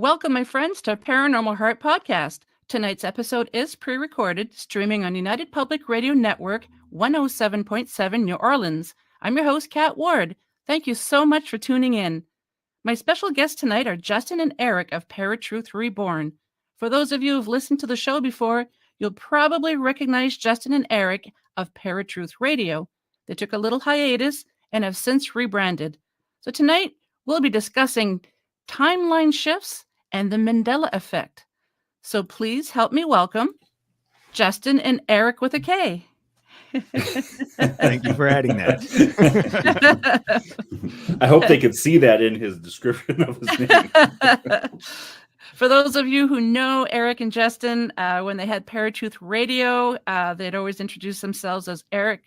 Welcome, my friends, to Paranormal Heart Podcast. Tonight's episode is pre-recorded, streaming on United Public Radio Network 107.7 New Orleans. I'm your host, Kat Ward. Thank you so much for tuning in. My special guests tonight are Justin and Erik of Paratruth Reborn. For those of you who've listened to the show before, you'll probably recognize Justin and Erik of Paratruth Radio. They took a little hiatus and have since rebranded. So tonight, we'll be discussing timeline shifts and the Mandella effect. So please help me welcome Justin and Erik with a K. Thank you for adding that. I hope they could see that in his description of his name. For those of you who know Erik and Justin, when they had Paratruth Radio, they'd always introduce themselves as Erik.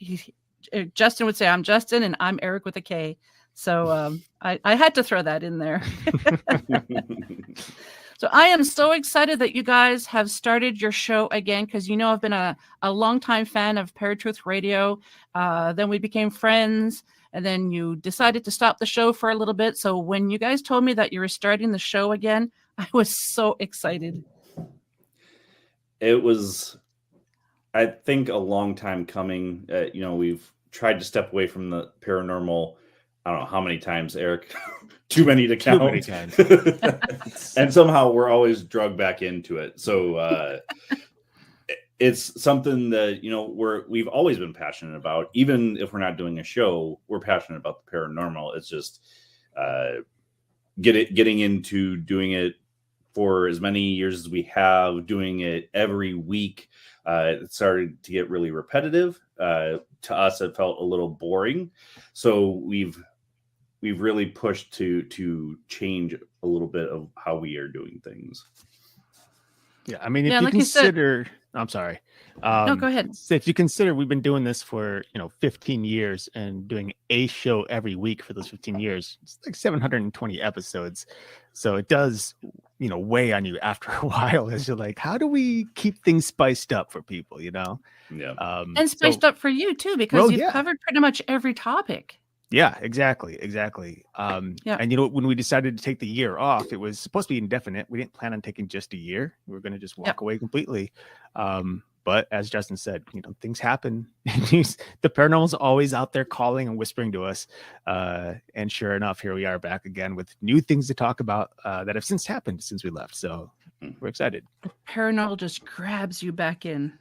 Justin would say, "I'm Justin," and I'm Erik with a K. So I had to throw that in there. So I am so excited that you guys have started your show again, because you know I've been a longtime fan of Paratruth Radio. Then we became friends, and then you decided to stop the show for a little bit. So when you guys told me that you were starting the show again, I was so excited. It was, I think, a long time coming. We've tried to step away from the paranormal. I don't know how many times, Erik. Too many to count. Too many times. And somehow we're always drugged back into it. So it's something that we've always been passionate about. Even if we're not doing a show, we're passionate about the paranormal. It's just getting into doing it for as many years as we have, doing it every week. It started to get really repetitive. To us, it felt a little boring. So we've really pushed to change a little bit of how we are doing things. Yeah, I mean, if you consider, I'm sorry. No, go ahead. If you consider we've been doing this for 15 years and doing a show every week for those 15 years, it's like 720 episodes. So it does, weigh on you after a while, as you're like, how do we keep things spiced up for people? Yeah, and spiced up for you too, because you've covered pretty much every topic. Yeah, exactly. And when we decided to take the year off, it was supposed to be indefinite. We didn't plan on taking just a year. We were going to just walk away completely. But as Justin said, things happen. The paranormal's always out there calling and whispering to us. And sure enough, here we are back again with new things to talk about that have since happened since we left. So we're excited. The paranormal just grabs you back in.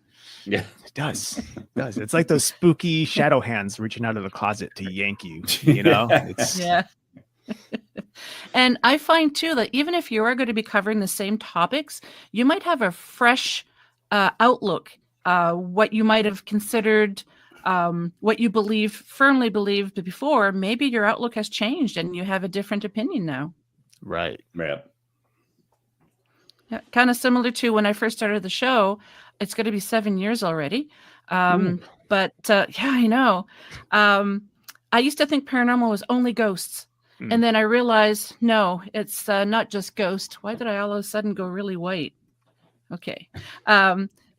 Yeah, it does. It's like those spooky shadow hands reaching out of the closet to yank you, It's... Yeah. And I find too that even if you are going to be covering the same topics, you might have a fresh outlook, what you might have considered, what you firmly believed before. Maybe your outlook has changed and you have a different opinion now. Right. Yeah. Yeah, kind of similar to when I first started the show. It's going to be 7 years already. But I know. I used to think paranormal was only ghosts. And then I realized, no, it's not just ghosts. Why did I all of a sudden go really white? Okay.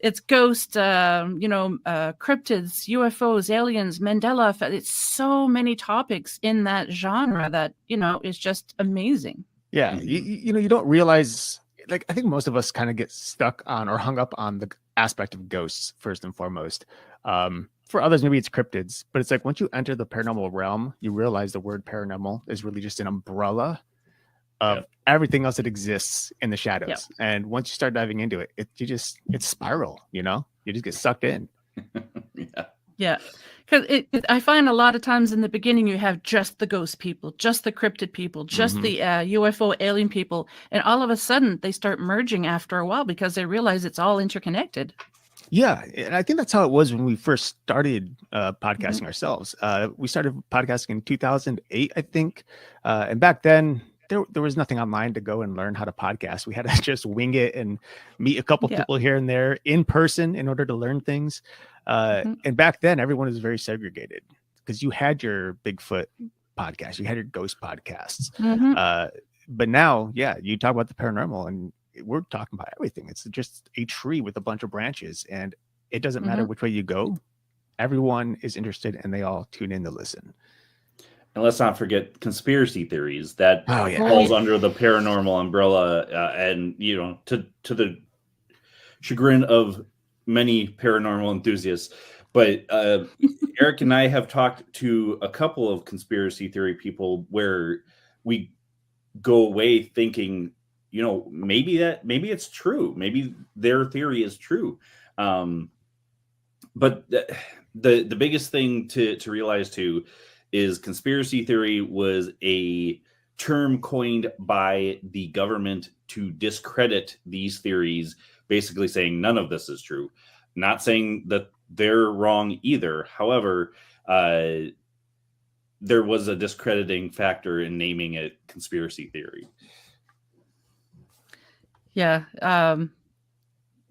It's ghosts, cryptids, UFOs, aliens, Mandella effect. It's so many topics in that genre that, is just amazing. Yeah. You don't realize... Like, I think most of us kind of get stuck on or hung up on the aspect of ghosts first and foremost. For others, maybe it's cryptids, but it's like once you enter the paranormal realm, you realize the word paranormal is really just an umbrella of everything else that exists in the shadows. Yep. And once you start diving into it, it's spiral, you just get sucked in. Yeah. Because I find a lot of times in the beginning, you have just the ghost people, just the cryptid people, just the UFO alien people. And all of a sudden, they start merging after a while because they realize it's all interconnected. Yeah. And I think that's how it was when we first started podcasting ourselves. We started podcasting in 2008, I think. And back then, there was nothing online to go and learn how to podcast. We had to just wing it and meet a couple people here and there in person in order to learn things. And back then, everyone was very segregated because you had your Bigfoot podcast, you had your ghost podcasts. But now, you talk about the paranormal and we're talking about everything. It's just a tree with a bunch of branches, and it doesn't matter which way you go. Everyone is interested and they all tune in to listen. And let's not forget conspiracy theories that Oh, falls under the paranormal umbrella, and to the chagrin of many paranormal enthusiasts. But Erik and I have talked to a couple of conspiracy theory people where we go away thinking, maybe it's true. Maybe their theory is true. But the biggest thing to realize too is conspiracy theory was a term coined by the government to discredit these theories, basically saying none of this is true. Not saying that they're wrong either. However, there was a discrediting factor in naming it conspiracy theory. Yeah.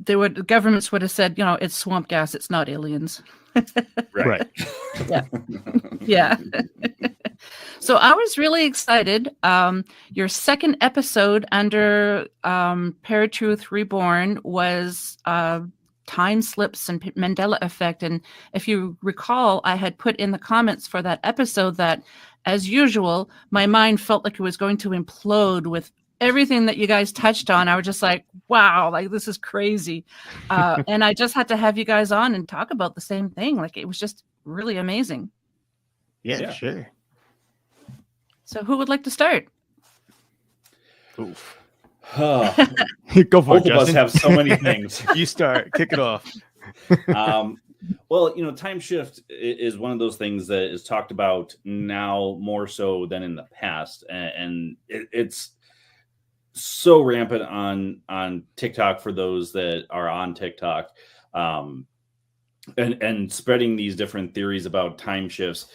Governments would have said, it's swamp gas, it's not aliens. Right. Yeah. Yeah. So I was really excited. Your second episode under Paratruth Reborn was time slips and Mandella effect. And if you recall, I had put in the comments for that episode that, as usual, my mind felt like it was going to implode with everything that you guys touched on. I was just like, wow, like this is crazy. And I just had to have you guys on and talk about the same thing. Like it was just really amazing. Yeah, sure. So who would like to start? Oof. Go for it, Both of us Justin. have so many things. You start. Kick it off. Well, time shift is one of those things that is talked about now more so than in the past. And it's so rampant on TikTok for those that are on TikTok, and spreading these different theories about time shifts.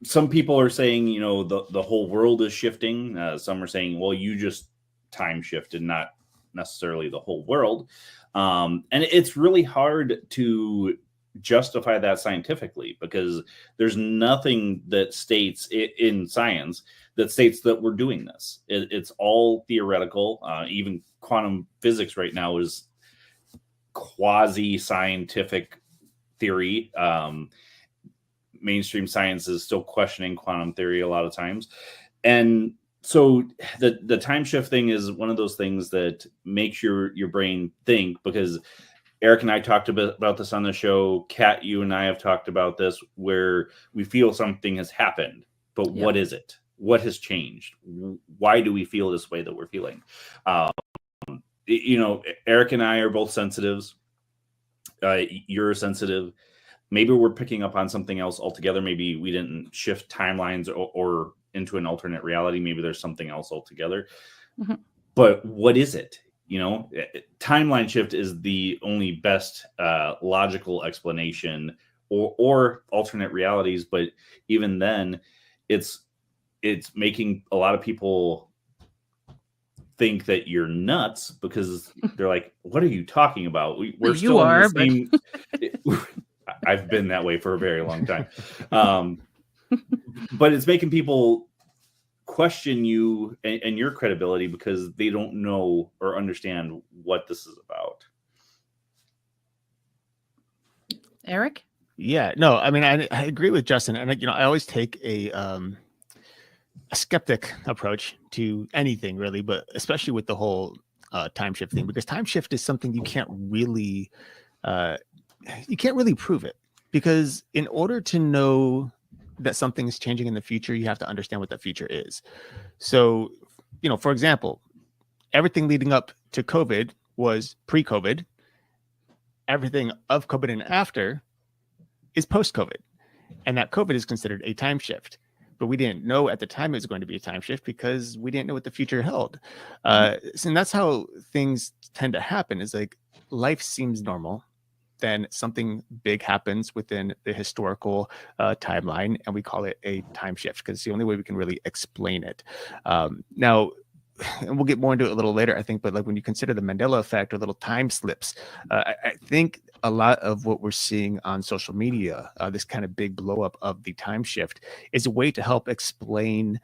Some people are saying, the whole world is shifting. Some are saying, well, you just time shifted, not necessarily the whole world. And it's really hard to justify that scientifically because there's nothing that states in science that states that we're doing this. It's all theoretical. Even quantum physics right now is quasi-scientific theory. Mainstream science is still questioning quantum theory a lot of times. And so the time shift thing is one of those things that makes your brain think, because Erik and I talked a bit about this on the show. Kat, you and I have talked about this, where we feel something has happened, but what is it? What has changed? Why do we feel this way that we're feeling? Erik and I are both sensitives. You're sensitive. Maybe we're picking up on something else altogether. Maybe we didn't shift timelines or into an alternate reality. Maybe there's something else altogether. Mm-hmm. But what is it? Timeline shift is the only best logical explanation, or alternate realities. But even then, it's making a lot of people think that you're nuts, because they're like, what are you talking about? We're still in the same. I've been that way for a very long time. But it's making people question you and your credibility because they don't know or understand what this is about. Erik? Yeah, no, I mean, I agree with Justin. And, I always take a skeptic approach to anything, really, but especially with the whole time shift thing, because time shift is something you can't really prove it, because in order to know that something is changing in the future, you have to understand what that future is. So, for example, everything leading up to COVID was pre-COVID. Everything of COVID and after is post-COVID. And that COVID is considered a time shift. But we didn't know at the time it was going to be a time shift because we didn't know what the future held. And that's how things tend to happen, is like life seems normal. Then something big happens within the historical timeline, and we call it a time shift because it's the only way we can really explain it. Now, and we'll get more into it a little later, I think, but like when you consider the Mandella effect or little time slips, I think a lot of what we're seeing on social media, this kind of big blow up of the time shift, is a way to help explain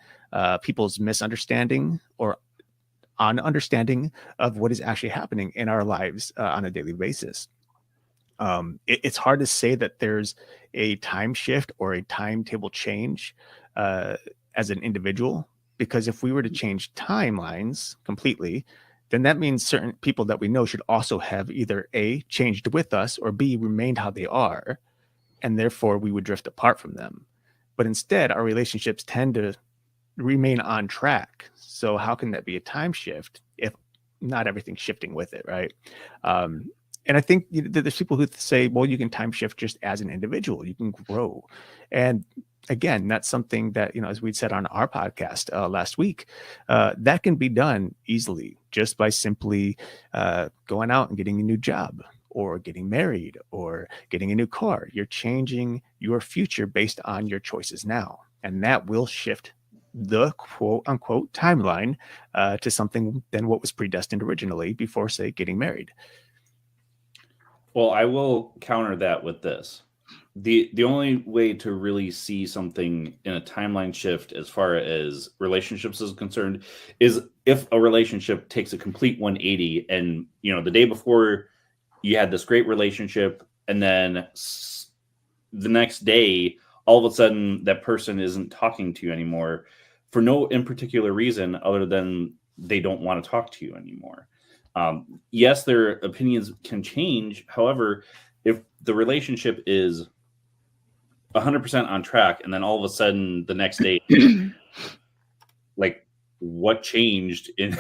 people's misunderstanding or understanding of what is actually happening in our lives on a daily basis. It's hard to say that there's a time shift or a timetable change as an individual, because if we were to change timelines completely, then that means certain people that we know should also have either A, changed with us, or B, remained how they are, and therefore we would drift apart from them. But instead, our relationships tend to remain on track. So how can that be a time shift if not everything's shifting with it, right? And I think there's people who say, well, you can time shift just as an individual, you can grow. And again, that's something that, as we'd said on our podcast last week, that can be done easily just by simply going out and getting a new job, or getting married, or getting a new car. You're changing your future based on your choices now. And that will shift the quote unquote timeline to something than what was predestined originally before, say, getting married. Well, I will counter that with this. The only way to really see something in a timeline shift as far as relationships is concerned is if a relationship takes a complete 180, and the day before you had this great relationship, and then the next day all of a sudden that person isn't talking to you anymore for no in particular reason other than they don't want to talk to you anymore. Yes, their opinions can change. However, if the relationship is 100% on track, and then all of a sudden the next day, like, what changed in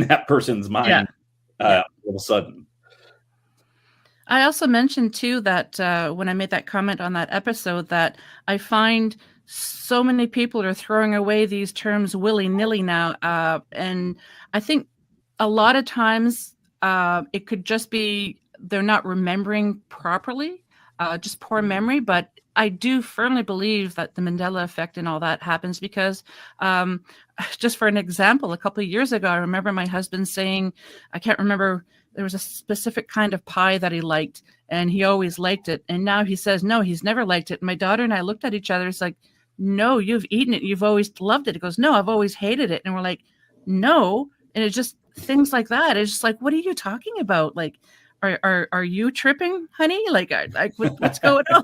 that person's mind all of a sudden? I also mentioned too that when I made that comment on that episode, that I find so many people are throwing away these terms willy-nilly now, and I think a lot of times it could just be they're not remembering properly, just poor memory. But I do firmly believe that the Mandella effect and all that happens because, just for an example, a couple of years ago, I remember my husband saying, I can't remember, there was a specific kind of pie that he liked, and he always liked it. And now he says, no, he's never liked it. And my daughter and I looked at each other. It's like, no, you've eaten it. You've always loved it. He goes, no, I've always hated it. And we're like, no. And it's just things like that. It's just like, what are you talking about? Like, are you tripping, honey? Like what's going on?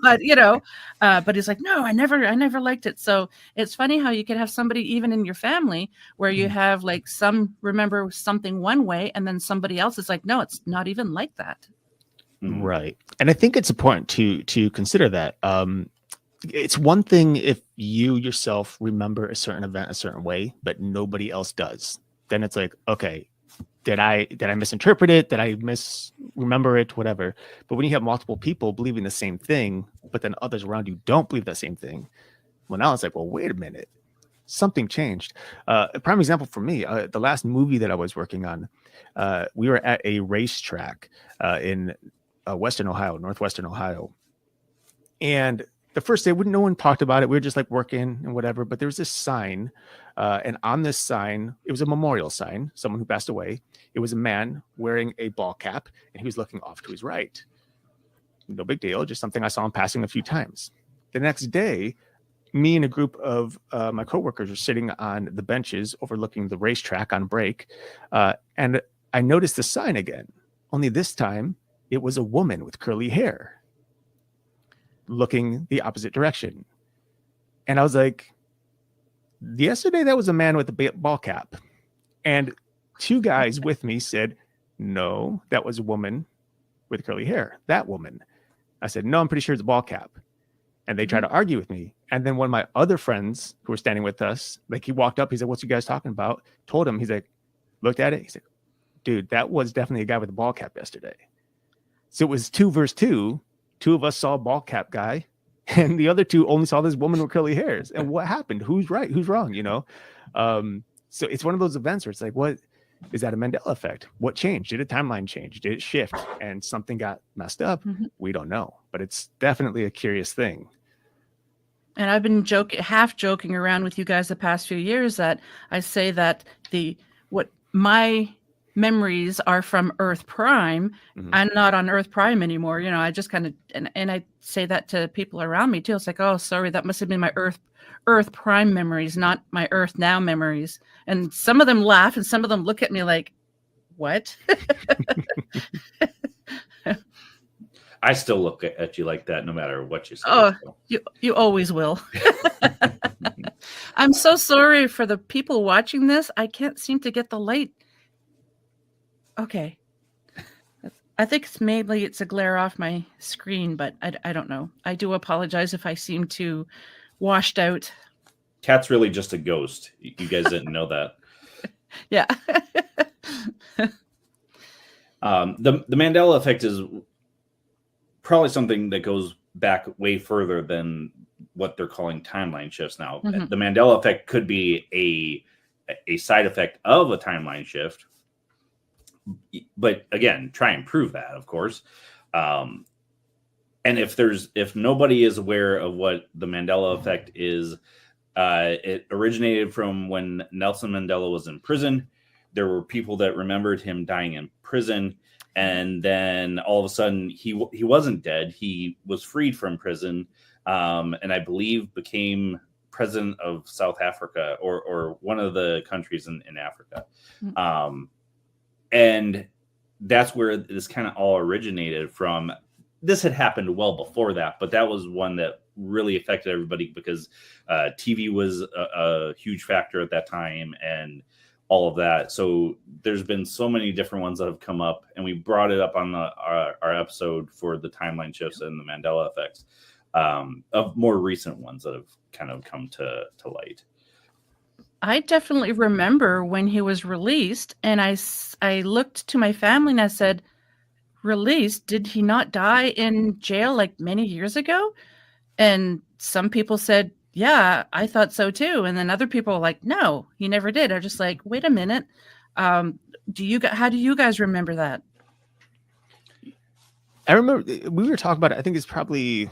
But he's like, no, I never liked it. So it's funny how you could have somebody even in your family where you have like some remember something one way, and then somebody else is like, no, it's not even like that. Right. And I think it's important to consider that. It's one thing if you yourself remember a certain event a certain way, but nobody else does. Then it's like, okay, did I misinterpret it? Did I misremember it? Whatever. But when you have multiple people believing the same thing, but then others around you don't believe the same thing, well, now it's like, well, wait a minute, something changed. A prime example for me, the last movie that I was working on, we were at a racetrack in Western Ohio, Northwestern Ohio, and the first day, no one talked about it. We were just like working and whatever. But there was this sign, and on this sign, it was a memorial sign, someone who passed away. It was a man wearing a ball cap, and he was looking off to his right. No big deal, just something I saw him passing a few times. The next day, me and a group of my coworkers were sitting on the benches overlooking the racetrack on break, and I noticed the sign again. Only this time, it was a woman with curly hair, looking the opposite direction. And I was like, yesterday that was a man with a ball cap. And two guys with me said, no, that was a woman with curly hair. That woman. I said, no, I'm pretty sure it's a ball cap. And they tried to argue with me. And then one of my other friends who were standing with us, like, he walked up, he said, what's you guys talking about? Told him, he's like, looked at it. He said, dude, that was definitely a guy with a ball cap yesterday. So it was 2 versus 2. Two of us saw a ball cap guy, and the other two only saw this woman with curly hairs. And what happened? Who's right? Who's wrong? So it's one of those events where it's like, what is that a Mandela effect? What changed? Did a timeline change? Did it shift? And something got messed up? We don't know, but it's definitely a curious thing. And I've been half joking around with you guys the past few years that I say that what my memories are from Earth Prime. I'm not on Earth Prime anymore. I just kind of, and I say that to people around me too. It's like, oh, sorry, that must have been my Earth Prime memories, not my Earth Now memories. And some of them laugh and some of them look at me like, what? I still look at you like that no matter what you say. Oh, so. you always will. I'm so sorry for the people watching this. I can't seem to get the light. Okay. I think it's a glare off my screen, but I don't know. I do apologize if I seem too washed out. Cat's really just a ghost. You guys didn't know that. Yeah. The Mandela effect is probably something that goes back way further than what they're calling timeline shifts now. Mhm. The Mandela effect could be a side effect of a timeline shift. But again, try and prove that, of course. And if nobody is aware of what the Mandela effect is, it originated from when Nelson Mandela was in prison. There were people that remembered him dying in prison, and then all of a sudden he wasn't dead. He was freed from prison, and I believe became president of South Africa or one of the countries in Africa. And that's where this kind of all originated from. This had happened well before that, but that was one that really affected everybody because TV was a huge factor at that time and all of that. So there's been so many different ones that have come up, and we brought it up on our episode for the timeline shifts and the Mandela effects of more recent ones that have kind of come to light. I definitely remember when he was released, and I looked to my family and I said, released? Did he not die in jail like many years ago? And some people said, yeah, I thought so too. And then other people were like, no, he never did. I'm just like, wait a minute. How do you guys remember that? I remember we were talking about it. I think it's probably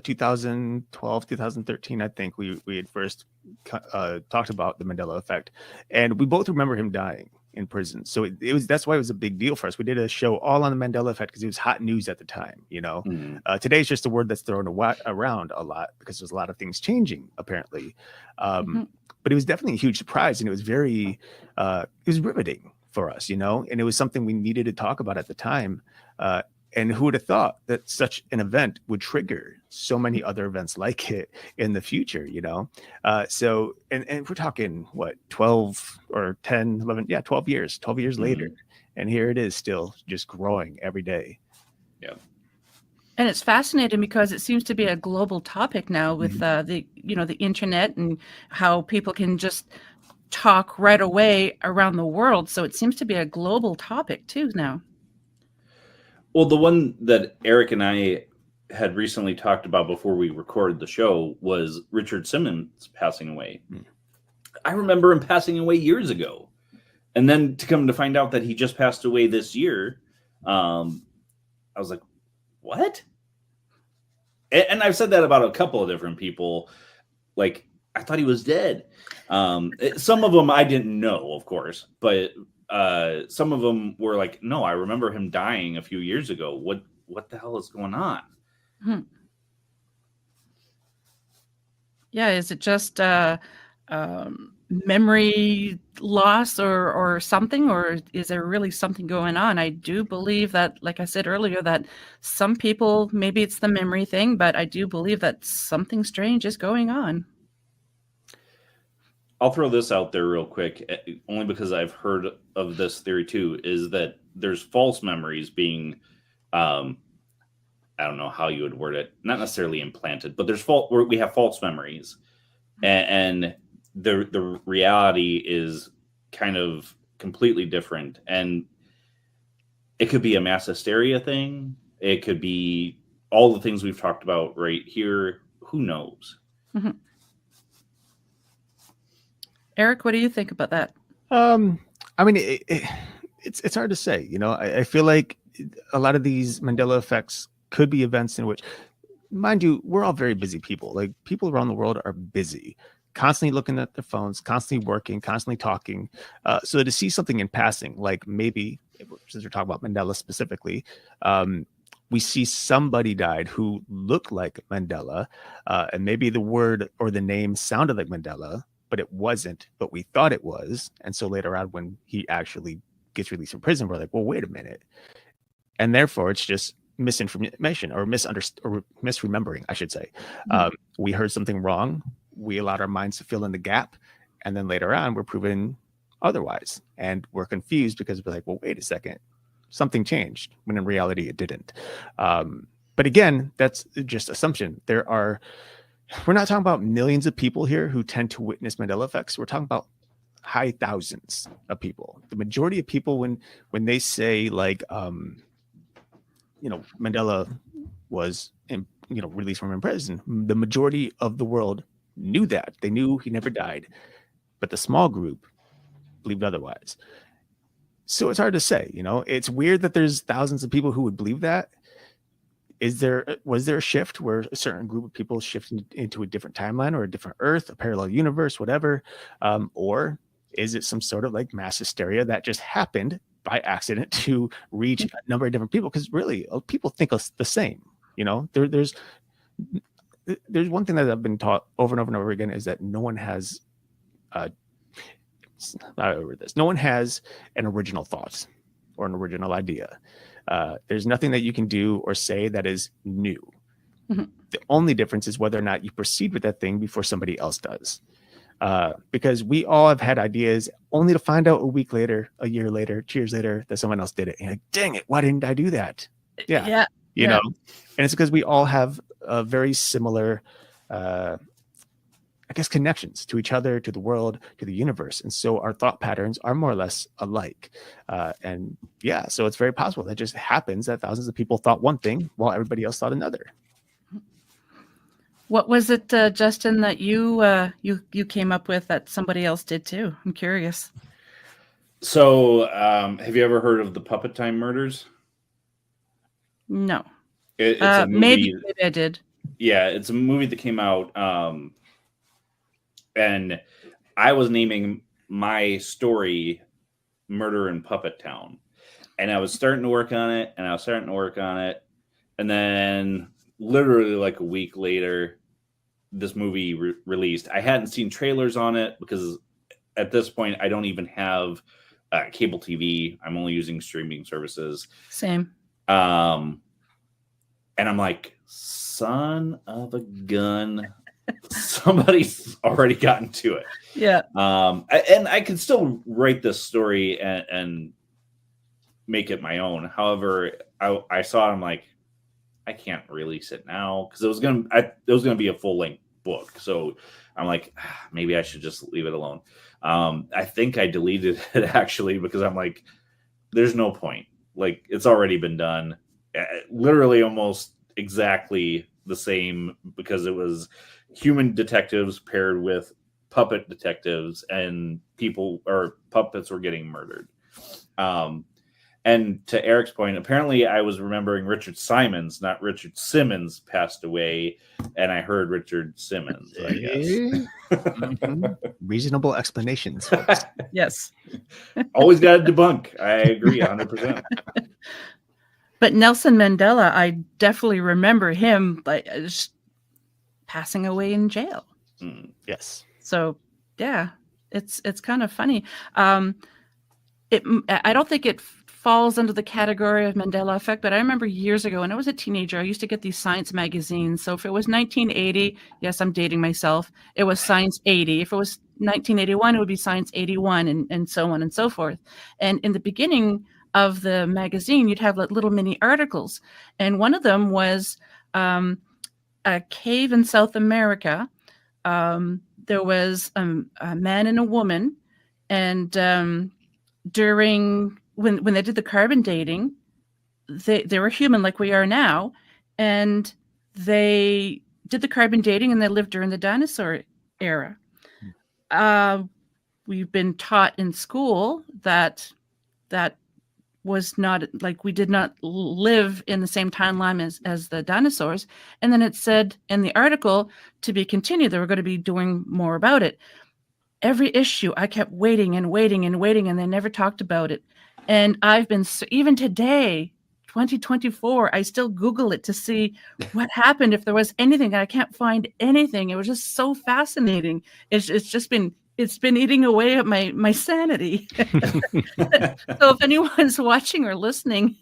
2012, 2013. I think we had first talked about the Mandela effect, and we both remember him dying in prison. So that's why it was a big deal for us. We did a show all on the Mandela effect because it was hot news at the time. Today's just a word that's thrown around a lot because there's a lot of things changing apparently. But it was definitely a huge surprise, and it was very it was riveting for us, and it was something we needed to talk about at the time. And who would have thought that such an event would trigger so many other events like it in the future, So, and we're talking, 12 or 10, 11, 12 years later. And here it is still just growing every day. Yeah. And it's fascinating because it seems to be a global topic now with the internet and how people can just talk right away around the world. So it seems to be a global topic too now. Well, the one that Erik and I had recently talked about before we recorded the show was Richard Simmons passing away. I remember him passing away years ago. And then to come to find out that he just passed away this year, I was like, what? And I've said that about a couple of different people. Like, I thought he was dead. Some of them I didn't know, of course, but some of them were like, no, I remember him dying a few years ago. What the hell is going on? Yeah, is it just memory loss or something, or is there really something going on? I do believe that, like I said earlier, that some people, maybe it's the memory thing, but I do believe that something strange is going on. I'll throw this out there real quick, only because I've heard of this theory too, is that there's false memories being, I don't know how you would word it, not necessarily implanted, but we have false memories, and the reality is kind of completely different. And it could be a mass hysteria thing. It could be all the things we've talked about right here. Who knows? Erik, what do you think about that? I mean, it's hard to say. I feel like a lot of these Mandela effects could be events in which, mind you, we're all very busy people. Like, people around the world are busy, constantly looking at their phones, constantly working, constantly talking. So to see something in passing, like maybe, since we're talking about Mandela specifically, we see somebody died who looked like Mandela, and maybe the word or the name sounded like Mandela, but it wasn't, but we thought it was. And so later on, when he actually gets released from prison, we're like, well, wait a minute. And therefore, it's just misinformation or misremembering, I should say. Mhm. We heard something wrong. We allowed our minds to fill in the gap. And then later on, we're proven otherwise. And we're confused because we're like, well, wait a second, something changed, when in reality it didn't. But again, that's just assumption. We're not talking about millions of people here who tend to witness Mandela effects. We're talking about high thousands of people. The majority of people, when they say like, Mandela was, released from prison, the majority of the world knew that. They knew he never died, but the small group believed otherwise. So it's hard to say. It's weird that there's thousands of people who would believe that. Was there a shift where a certain group of people shifted into a different timeline or a different Earth, a parallel universe, whatever? Or is it some sort of like mass hysteria that just happened by accident to reach a number of different people? Because really, people think us the same. There's one thing that I've been taught over and over and over again is that no one has no one has an original thought or an original idea. There's nothing that you can do or say that is new. Mm-hmm. The only difference is whether or not you proceed with that thing before somebody else does. Because we all have had ideas only to find out a week later, a year later, 2 years later that someone else did it. And you're like, dang it, why didn't I do that? Yeah. You know, and it's because we all have a very similar, connections to each other, to the world, to the universe. And so our thought patterns are more or less alike. So it's very possible that just happens that thousands of people thought one thing while everybody else thought another. What was it, Justin, that you came up with that somebody else did too? I'm curious. So, have you ever heard of the Puppet Time murders? No. It's a movie. Maybe I did. Yeah, it's a movie that came out, and I was naming my story "Murder in Puppet Town," and I was starting to work on it, and then literally like a week later, this movie released. I hadn't seen trailers on it because at this point I don't even have cable TV. I'm only using streaming services. Same. And I'm like, son of a gun, somebody's already gotten to it. Yeah. And I can still write this story and make it my own. However, I saw it. I'm like, I can't release it now because it was gonna be a full length book. So I'm like, maybe I should just leave it alone. I think I deleted it actually because I'm like, there's no point. Like, it's already been done. Literally almost exactly the same, because it was human detectives paired with puppet detectives, and people or puppets were getting murdered. And to Erik's point, apparently I was remembering Richard Simons, not Richard Simmons, passed away, and I heard Richard Simmons, I guess. Mm-hmm. Reasonable explanations, folks. Yes. Always got to debunk. I agree 100%. But Nelson Mandella, I definitely remember him just passing away in jail. Yes. So yeah, it's kind of funny. I don't think it falls under the category of Mandela effect, but I remember years ago when I was a teenager, I used to get these science magazines. So if it was 1980, yes, I'm dating myself, it was Science 80. If it was 1981, it would be Science 81, and so on and so forth. And in the beginning of the magazine, you'd have like little mini articles. And one of them was a cave in South America. There was a man and a woman, and during when they did the carbon dating, they were human like we are now, and they did the carbon dating and they lived during the dinosaur era. We've been taught in school that was not, like, we did not live in the same timeline as the dinosaurs. And then it said in the article, to be continued, they were going to be doing more about it. Every issue, I kept waiting and waiting and waiting, and they never talked about it. And I've been, even today, 2024, I still Google it to see what happened, if there was anything. I can't find anything. It was just so fascinating. It's it's been eating away at my sanity. So if anyone's watching or listening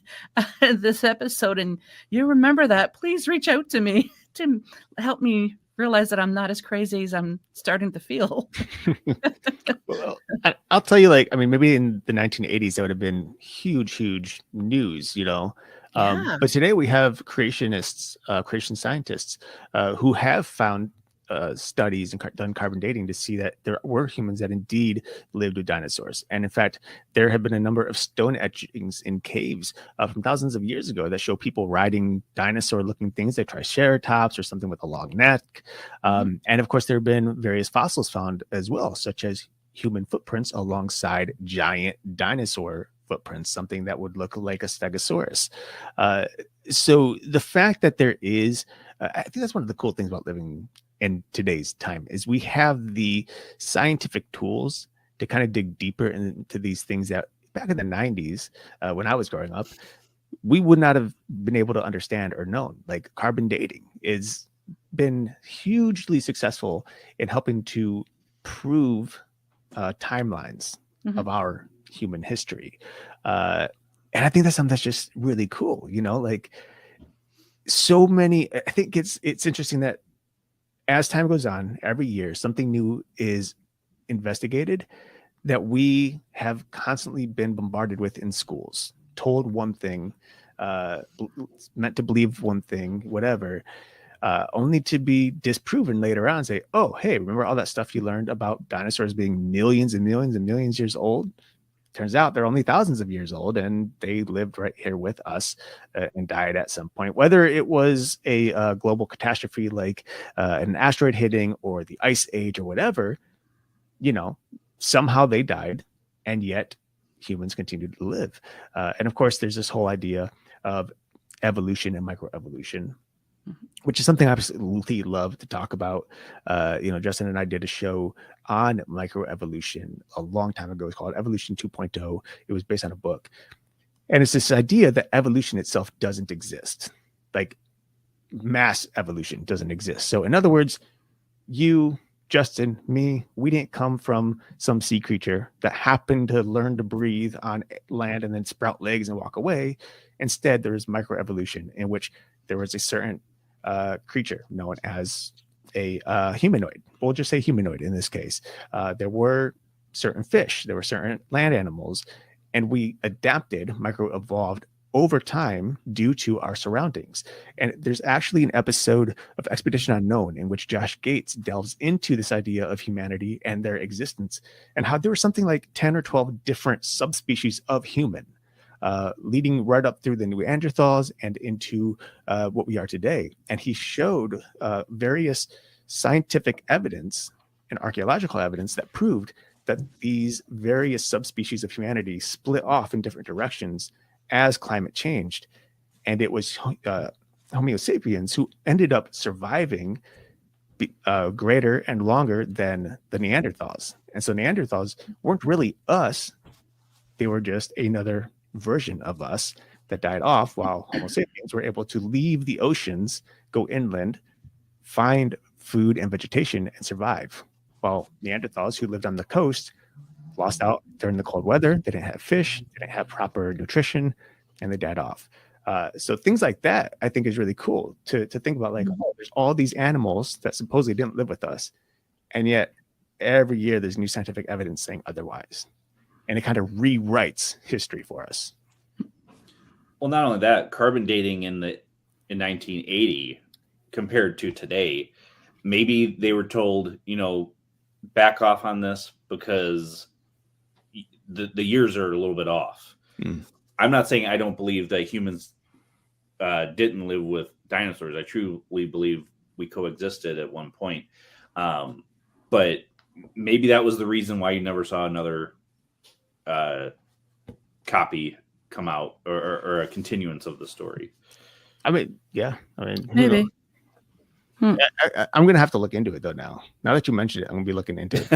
this episode and you remember that, please reach out to me to help me realize that I'm not as crazy as I'm starting to feel. Well, I'll tell you, like, I mean, maybe in the 1980s, that would have been huge news, Yeah. But today we have creation scientists who have found studies and done carbon dating to see that there were humans that indeed lived with dinosaurs. And in fact, there have been a number of stone etchings in caves from thousands of years ago that show people riding dinosaur-looking things like triceratops or something with a long neck. And of course, there have been various fossils found as well, such as human footprints alongside giant dinosaur footprints, something that would look like a stegosaurus. So the fact that there is, I think that's one of the cool things about living in today's time, is we have the scientific tools to kind of dig deeper into these things that back in the 90s, when I was growing up, we would not have been able to understand or known. Like carbon dating is been hugely successful in helping to prove timelines of our human history. And I think that's something that's just really cool, like so many, I think it's interesting that as time goes on, every year, something new is investigated that we have constantly been bombarded with in schools, told one thing, meant to believe one thing, whatever, only to be disproven later on and say, oh, hey, remember all that stuff you learned about dinosaurs being millions and millions and millions years old? Turns out they're only thousands of years old, and they lived right here with us and died at some point. Whether it was a global catastrophe like an asteroid hitting or the ice age or whatever, somehow they died, and yet humans continued to live. And of course, there's this whole idea of evolution and microevolution, which is something I absolutely love to talk about. Justin and I did a show on microevolution a long time ago. It's called Evolution 2.0. It was based on a book. And it's this idea that evolution itself doesn't exist. Like mass evolution doesn't exist. So in other words, you, Justin, me, we didn't come from some sea creature that happened to learn to breathe on land and then sprout legs and walk away. Instead, there is microevolution in which there was a certain creature known as a humanoid. We'll just say humanoid in this case. There were certain fish, there were certain land animals, and we adapted, micro-evolved over time due to our surroundings. And there's actually an episode of Expedition Unknown in which Josh Gates delves into this idea of humanity and their existence, and how there was something like 10 or 12 different subspecies of human, leading right up through the Neanderthals and into what we are today. And he showed various scientific evidence and archaeological evidence that proved that these various subspecies of humanity split off in different directions as climate changed. And it was Homo sapiens who ended up surviving greater and longer than the Neanderthals. And so Neanderthals weren't really us. They were just another version of us that died off, while Homo sapiens were able to leave the oceans, go inland, find food and vegetation, and survive. While Neanderthals who lived on the coast lost out during the cold weather. They didn't have fish, they didn't have proper nutrition, and they died off. So things like that, I think, is really cool to think about. Like, oh, there's all these animals that supposedly didn't live with us, and yet every year there's new scientific evidence saying otherwise. And it kind of rewrites history for us. Well, not only that, carbon dating in 1980 compared to today, maybe they were told, back off on this because the years are a little bit off. I'm not saying I don't believe that humans didn't live with dinosaurs. I truly believe we coexisted at one point. But maybe that was the reason why you never saw another copy come out or a continuance of the story. I mean, yeah. I mean, Maybe. I'm going to have to look into it, though, now. Now that you mentioned it, I'm going to be looking into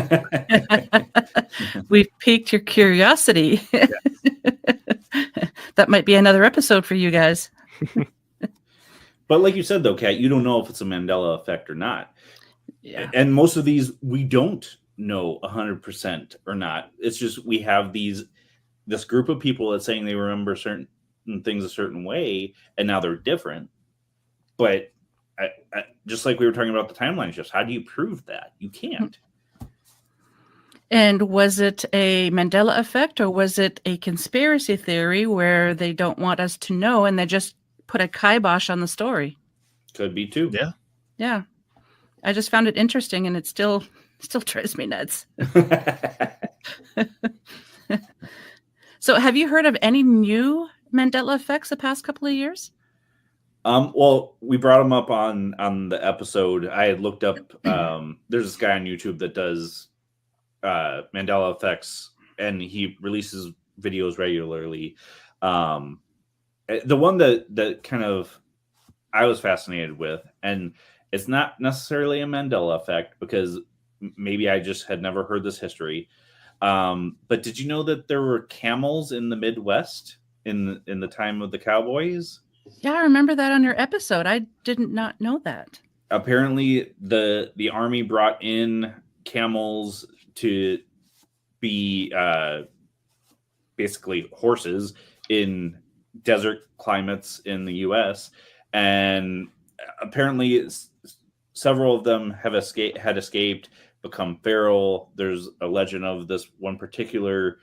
it. We've piqued your curiosity. Yes. That might be another episode for you guys. But like you said, though, Kat, you don't know if it's a Mandella effect or not. Yeah. And most of these we don't know 100% or not. It's just we have this group of people that's saying they remember certain things a certain way, and now they're different. But just like we were talking about the timeline shifts, how do you prove that? You can't. And was it a Mandela effect, or was it a conspiracy theory where they don't want us to know and they just put a kibosh on the story? Could be too. Yeah. Yeah. I just found it interesting, and it still drives me nuts. So have you heard of any new Mandela effects the past couple of years? Well, we brought him up on the episode. I had looked up, there's this guy on YouTube that does Mandela effects, and he releases videos regularly. The one that kind of I was fascinated with, and it's not necessarily a Mandela effect because maybe I just had never heard this history. But did you know that there were camels in the Midwest in the time of the cowboys? Yeah, I remember that on your episode. I did not know that. Apparently, the army brought in camels to be basically horses in desert climates in the U.S. And apparently, several of them had escaped, become feral. There's a legend of this one particular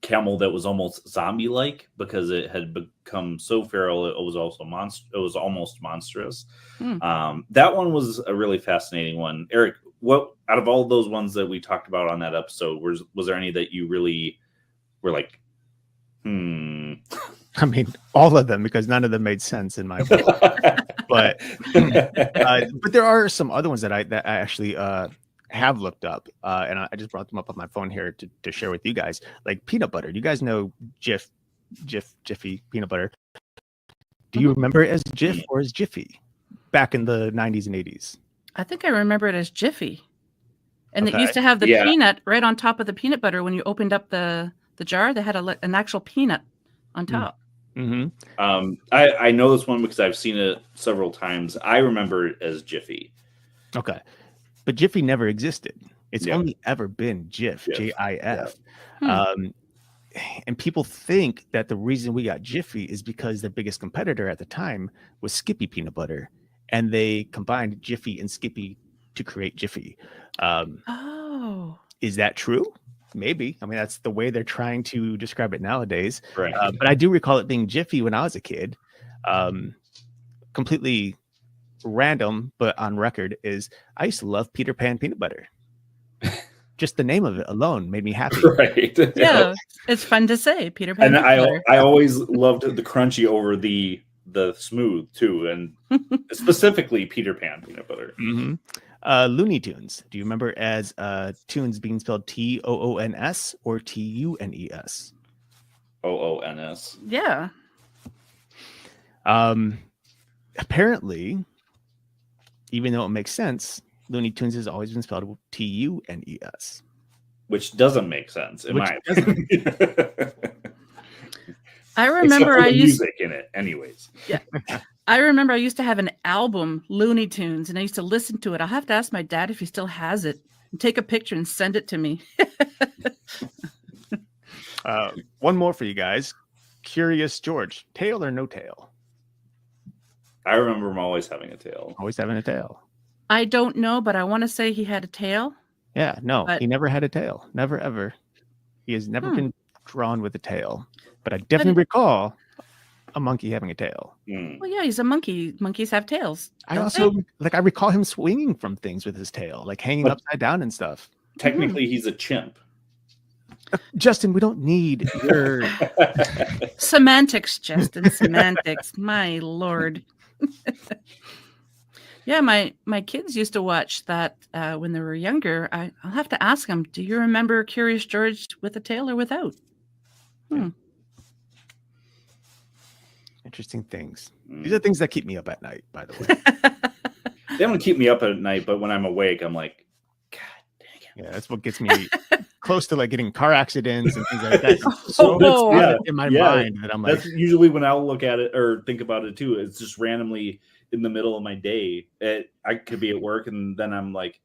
camel that was almost zombie-like because it had become so feral it was also it was almost monstrous. That one was a really fascinating one. Eric, what out of all those ones that we talked about on that episode, was there any that you really were like, I mean, all of them, because none of them made sense in my book. but there are some other ones that I actually have looked up, and I just brought them up on my phone here to share with you guys. Like peanut butter. You guys know Jiffy peanut butter. Do you remember it as Jif or as Jiffy back in the 90s and 80s? I think I remember it as Jiffy. And Okay. it used to have the peanut right on top of the peanut butter. When you opened up the jar, they had an actual peanut on top. Mm-hmm. I know this one because I've seen it several times. I remember it as Jiffy. Okay. But Jiffy never existed. It's only ever been Jif, J-I-F. And people think that the reason we got Jiffy is because the biggest competitor at the time was Skippy peanut butter. And they combined Jiffy and Skippy to create Jiffy. Is that true? Maybe. I mean, that's the way they're trying to describe it nowadays. Right. But I do recall it being Jiffy when I was a kid. Completely random, but on record is I used to love Peter Pan peanut butter. Just the name of it alone made me happy. Right. Yeah, it's fun to say, Peter Pan. And I always loved the crunchy over the smooth too, and specifically Peter Pan peanut butter. Mm-hmm. Looney Tunes. Do you remember as tunes being spelled Toons or Tunes? Oons. Yeah. Apparently, even though it makes sense, Looney Tunes has always been spelled Tunes, which doesn't make sense in my opinion. I remember I used music in it, anyways. Yeah. I remember I used to have an album, Looney Tunes, and I used to listen to it. I'll have to ask my dad if he still has it and take a picture and send it to me. One more for you guys. Curious George, tail or no tail? I remember him always having a tail. Always having a tail. I don't know, but I want to say he had a tail. Yeah, no, he never had a tail. Never, ever. He has never been drawn with a tail. But I definitely recall a monkey having a tail. Well, yeah, he's a monkey. Monkeys have tails. I also I recall him swinging from things with his tail, like hanging upside down and stuff. Technically, he's a chimp. Justin, we don't need your semantics, Justin. Semantics. My Lord. Yeah, my kids used to watch that when they were younger. I'll have to ask them, do you remember Curious George with a tail or without? Interesting things. These are things that keep me up at night, by the way. They don't keep me up at night, but when I'm awake, I'm like, God dang it. Yeah, that's what gets me close to like getting car accidents and things like that. So in my mind that I'm like, that's usually when I'll look at it or think about it too. It's just randomly in the middle of my day. I could be at work and then I'm like,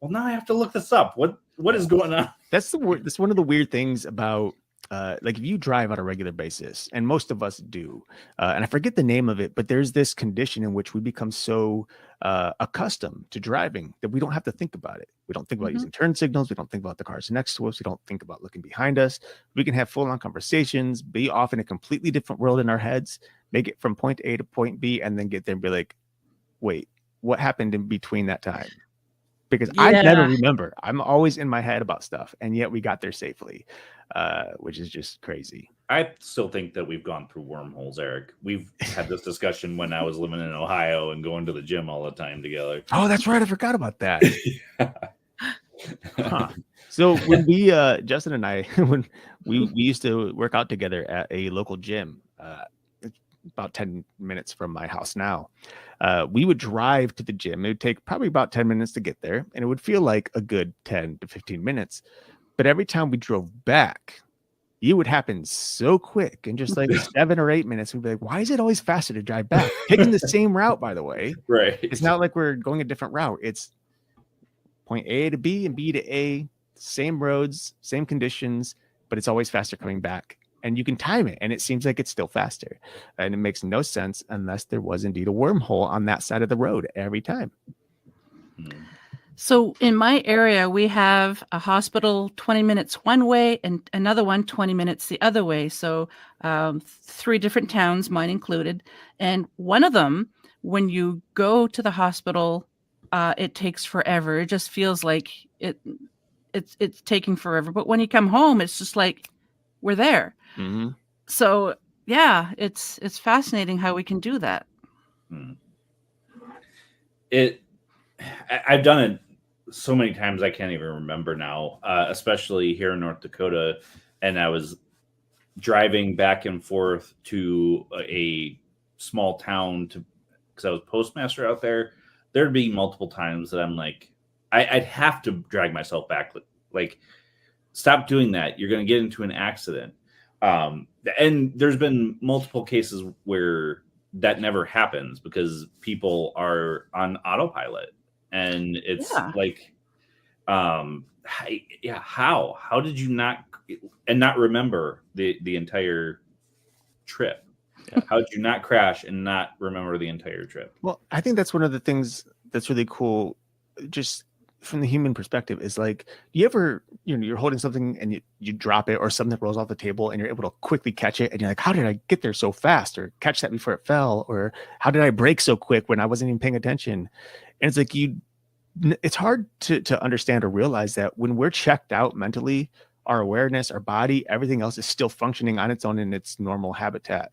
well, now I have to look this up. What is going on? That's one of the weird things about like if you drive on a regular basis, and most of us do, and I forget the name of it, but there's this condition in which we become so accustomed to driving that we don't have to think about it. We don't think about using turn signals. We don't think about the cars next to us. We don't think about looking behind us. We can have full-on conversations, be off in a completely different world in our heads, make it from point A to point B, and then get there and be like, wait, what happened in between that time? Because I never remember. I'm always in my head about stuff, and yet we got there safely, which is just crazy. I still think that we've gone through wormholes, Eric. We've had this discussion when I was living in Ohio and going to the gym all the time together. Oh, that's right. I forgot about that. Huh. So when we, Justin and I, when we used to work out together at a local gym, about 10 minutes from my house now, we would drive to the gym. It would take probably about 10 minutes to get there, and it would feel like a good 10 to 15 minutes. But every time we drove back, it would happen so quick in just like 7 or 8 minutes. We'd be like, why is it always faster to drive back? Taking the same route, by the way. Right. It's not like we're going a different route. It's point A to B and B to A, same roads, same conditions, but it's always faster coming back. And you can time it, and it seems like it's still faster. And it makes no sense unless there was indeed a wormhole on that side of the road every time. So in my area, we have a hospital 20 minutes one way and another one 20 minutes the other way. So 3 different towns, mine included. And one of them, when you go to the hospital, it takes forever. It just feels like it's taking forever. But when you come home, it's just like we're there. Mm-hmm. So yeah, it's fascinating how we can do that. I've done it so many times I can't even remember now, especially here in North Dakota. And I was driving back and forth to a small town because I was postmaster out there. There'd be multiple times that I'm like, I'd have to drag myself back. Like, stop doing that. You're going to get into an accident. And there's been multiple cases where that never happens because people are on autopilot. And it's like, how did you not remember the entire trip? How did you not crash and not remember the entire trip? Well, I think that's one of the things that's really cool, just from the human perspective, is like, you ever, you're holding something and you drop it, or something rolls off the table and you're able to quickly catch it, and you're like, how did I get there so fast, or catch that before it fell, or how did I brake so quick when I wasn't even paying attention? And it's like, it's hard to understand or realize that when we're checked out mentally, our awareness, our body, everything else is still functioning on its own in its normal habitat.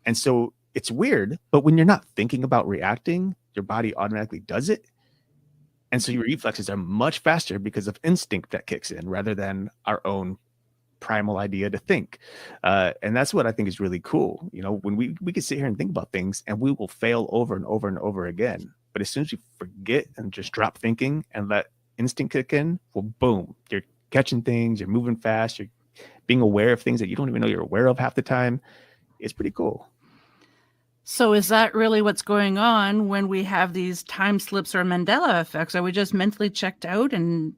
And so it's weird, but when you're not thinking about reacting, your body automatically does it. And so your reflexes are much faster because of instinct that kicks in rather than our own primal idea to think. And that's what I think is really cool. When we can sit here and think about things, and we will fail over and over and over again. But as soon as you forget and just drop thinking and let instinct kick in, well, boom, you're catching things, you're moving fast, you're being aware of things that you don't even know you're aware of half the time. It's pretty cool. So is that really what's going on when we have these time slips or Mandella effects? Are we just mentally checked out? And,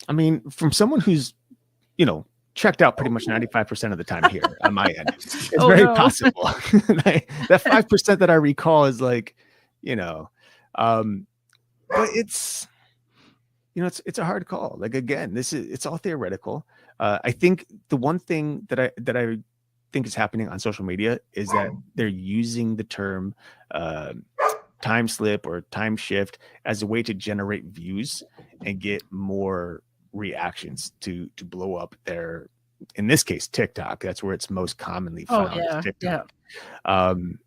I mean, from someone who's, checked out pretty much 95% of the time here on my end, it's very possible. That 5% that I recall is like, but it's, it's a hard call. Like, again, it's all theoretical. I think the one thing that I think is happening on social media is that they're using the term time slip or time shift as a way to generate views and get more reactions to blow up their, in this case, TikTok. That's where it's most commonly found. TikTok. And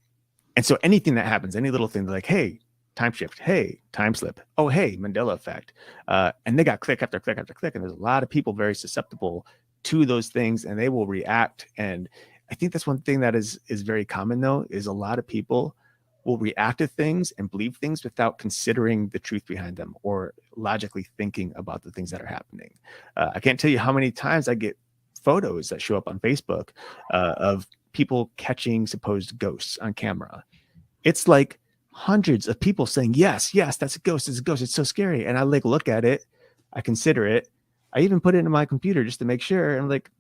so anything that happens, any little thing, like, hey, time shift, hey, time slip, oh, hey, Mandella effect, and they got click after click after click, and there's a lot of people very susceptible to those things, and they will react. And I think that's one thing that is very common, though, is a lot of people will react to things and believe things without considering the truth behind them or logically thinking about the things that are happening. I can't tell you how many times I get photos that show up on Facebook of people catching supposed ghosts on camera. It's like hundreds of people saying, yes, that's a ghost. It's a ghost. It's so scary. And I like look at it. I consider it. I even put it in my computer just to make sure. And I'm like,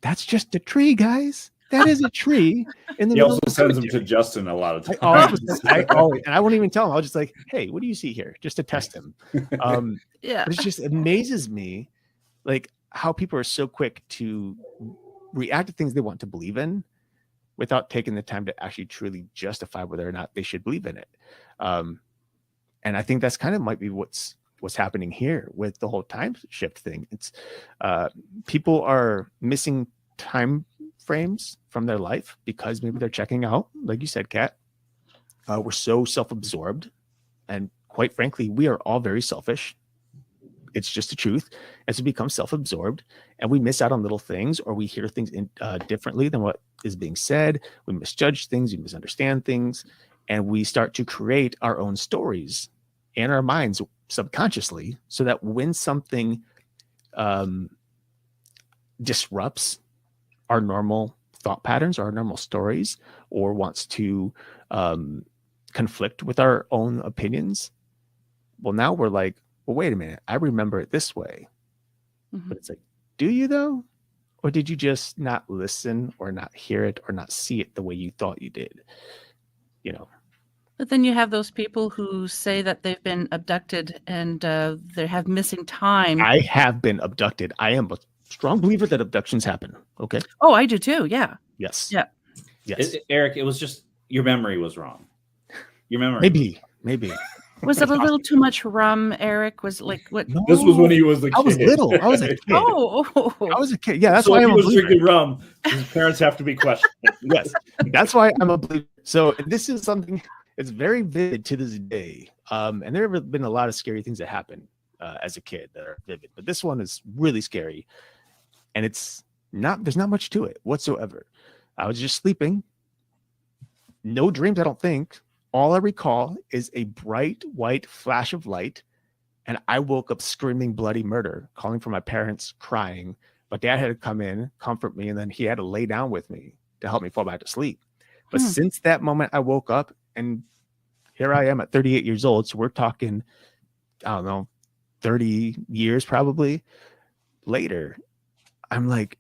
that's just a tree, guys. That is a tree in the He middle also of the sends them to cemetery. Justin a lot of times. I always, and I won't even tell him. I was just like, hey, what do you see here? Just to test him. Yeah. But it just amazes me, like how people are so quick to react to things they want to believe in without taking the time to actually truly justify whether or not they should believe in it. And I think that's kind of might be what's happening here with the whole time shift thing. It's people are missing time frames from their life because maybe they're checking out, like you said, Kat. We're so self-absorbed, and quite frankly, we are all very selfish. It's just the truth. As we become self-absorbed and we miss out on little things, or we hear things differently than what is being said, we misjudge things, we misunderstand things, and we start to create our own stories in our minds subconsciously, so that when something disrupts our normal thought patterns or our normal stories, or wants to conflict with our own opinions, well, now we're like, well, wait a minute, I remember it this way. But it's like, do you though? Or did you just not listen or not hear it or not see it the way you thought you did? You know. But then you have those people who say that they've been abducted and they have missing time. I have been abducted. I am a strong believer that abductions happen. Okay. Oh, I do too. Yeah. Yes. Yeah. Yes. Eric, it was just your memory was wrong. Your memory. Maybe. Was it a little too much rum, Eric? Was like what? No, This was when he was a kid. I was little. I was a kid. Oh. I was a kid. Yeah, that's so why if I'm he a was believer. drinking rum, his parents have to be questioned. Yes, that's why I'm a believer. So this is something that's very vivid to this day. And there have been a lot of scary things that happen as a kid that are vivid, but this one is really scary. And there's not much to it whatsoever. I was just sleeping. No dreams, I don't think. All I recall is a bright white flash of light, and I woke up screaming bloody murder, calling for my parents, crying. My dad had to come in, comfort me, and then he had to lay down with me to help me fall back to sleep. But since that moment, I woke up, and here I am at 38 years old. So we're talking, I don't know, 30 years probably later. I'm like,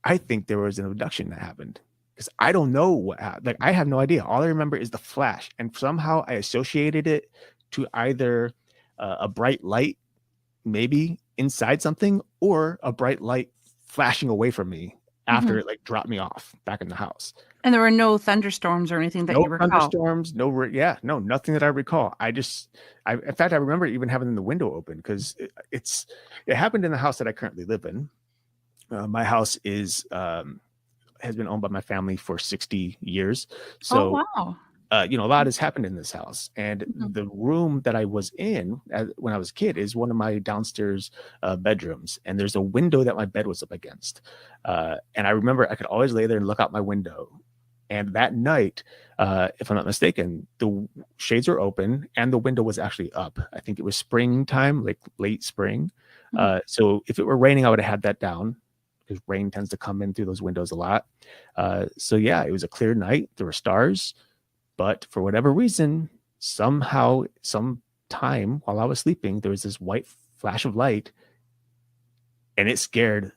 I think there was an abduction that happened. Because I don't know what happened. Like, I have no idea. All I remember is the flash. And somehow I associated it to either a bright light, maybe inside something, or a bright light flashing away from me after it like dropped me off back in the house. And there were no thunderstorms or anything that you recall? No thunderstorms, no, nothing that I recall. In fact, I remember even having the window open because it happened in the house that I currently live in. My house has been owned by my family for 60 years. So, wow. A lot has happened in this house. And the room that I was in when I was a kid is one of my downstairs bedrooms. And there's a window that my bed was up against. And I remember I could always lay there and look out my window. And that night, if I'm not mistaken, the shades were open and the window was actually up. I think it was springtime, like late spring. So if it were raining, I would have had that down, because rain tends to come in through those windows a lot. So yeah, it was a clear night. There were stars, but for whatever reason, somehow, sometime while I was sleeping, there was this white flash of light, and it scared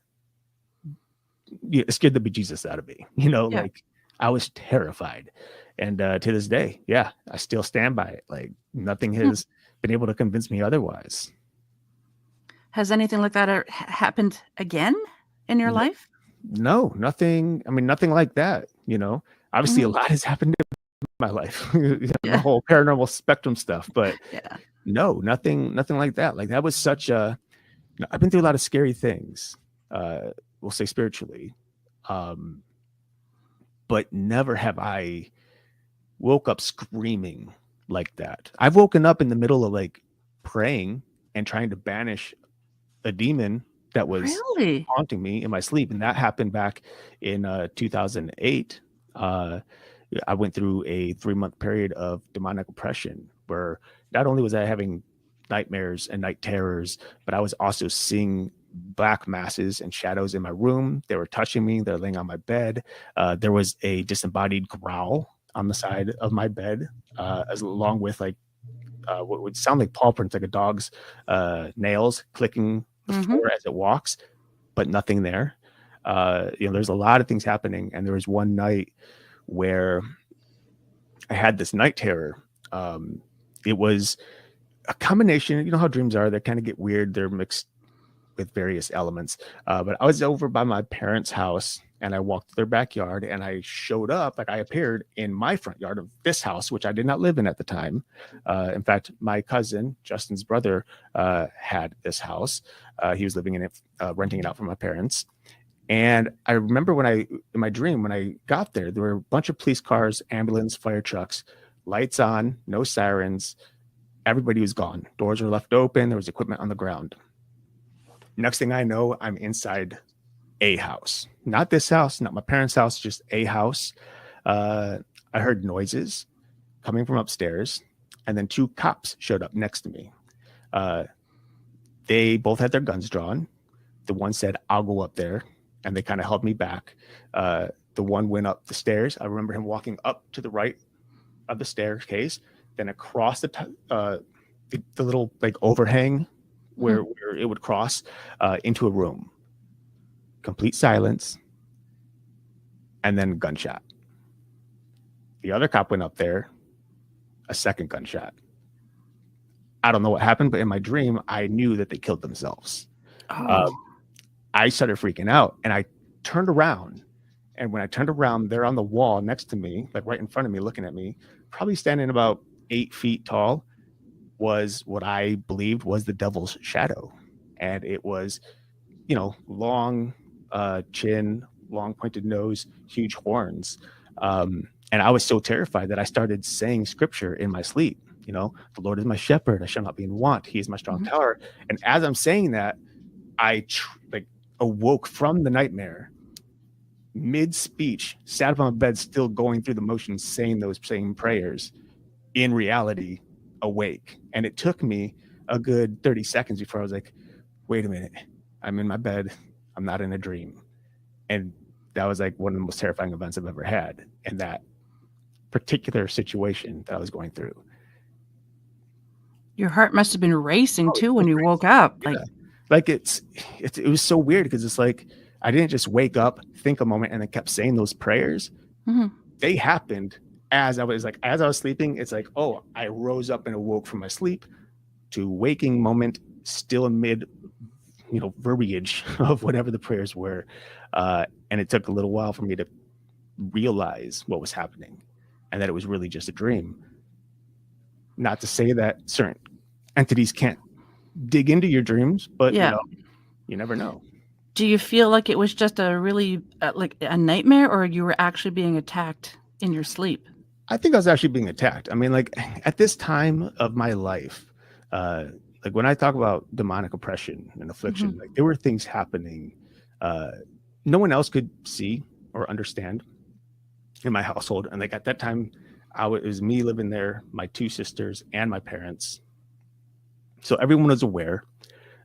the bejesus out of me. Like I was terrified. And to this day, yeah, I still stand by it. Like nothing has been able to convince me otherwise. Has anything like that happened again in your life? No, nothing. I mean, nothing like that. Obviously a lot has happened in my life, the whole paranormal spectrum stuff, but no, nothing like that. Like that was I've been through a lot of scary things, we'll say spiritually. But never have I woke up screaming like that. I've woken up in the middle of like praying and trying to banish a demon that was haunting me in my sleep. And that happened back in 2008. I went through a 3-month period of demonic oppression where not only was I having nightmares and night terrors, but I was also seeing black masses and shadows in my room. They were touching me. They're laying on my bed. There was a disembodied growl on the side of my bed, as along with like what would sound like paw prints, like a dog's nails clicking the floor as it walks, but nothing there. There's a lot of things happening, and there was one night where I had this night terror. It was a combination. You know how dreams are; they kind of get weird. They're mixed with various elements. But I was over by my parents' house, and I walked to their backyard, and I showed up, like I appeared in my front yard of this house, which I did not live in at the time. In fact, my cousin, Justin's brother, had this house. He was living in it, renting it out from my parents. And I remember in my dream, when I got there, there were a bunch of police cars, ambulance, fire trucks, lights on, no sirens. Everybody was gone. Doors were left open. There was equipment on the ground. Next thing I know, I'm inside a house. Not this house, not my parents' house, just a house. I heard noises coming from upstairs, and then 2 cops showed up next to me. They both had their guns drawn. The one said, "I'll go up there," and they kind of held me back. The one went up the stairs. I remember him walking up to the right of the staircase, then across the little like overhang where it would cross into a room. Complete silence, and then gunshot. The other cop went up there, a second gunshot. I don't know what happened, but in my dream, I knew that they killed themselves. I started freaking out, and I turned around. And when I turned around, they're on the wall next to me, like right in front of me, looking at me, probably standing about 8 feet tall, was what I believed was the devil's shadow. And it was, long chin, long pointed nose, huge horns. And I was so terrified that I started saying scripture in my sleep. The Lord is my shepherd, I shall not be in want. He is my strong tower. And as I'm saying that, I awoke from the nightmare, mid-speech, sat up on my bed, still going through the motions, saying those same prayers, in reality, awake. And it took me a good 30 seconds before I was like, wait a minute, I'm in my bed, I'm not in a dream. And that was like one of the most terrifying events I've ever had in that particular situation that I was going through. Your heart must have been racing too when you woke up. Yeah. It was so weird because it's like I didn't just wake up, think a moment, and then kept saying those prayers. They happened as I was sleeping. It's like, oh, I rose up and awoke from my sleep to waking moment, still in mid, verbiage of whatever the prayers were. And it took a little while for me to realize what was happening and that it was really just a dream. Not to say that certain entities can't dig into your dreams, but you never know. Do you feel like it was just a really like a nightmare, or you were actually being attacked in your sleep? I think I was actually being attacked. I mean, like at this time of my life, like when I talk about demonic oppression and affliction, like there were things happening no one else could see or understand in my household. And like at that time, it was me living there, my 2 sisters, and my parents. So everyone was aware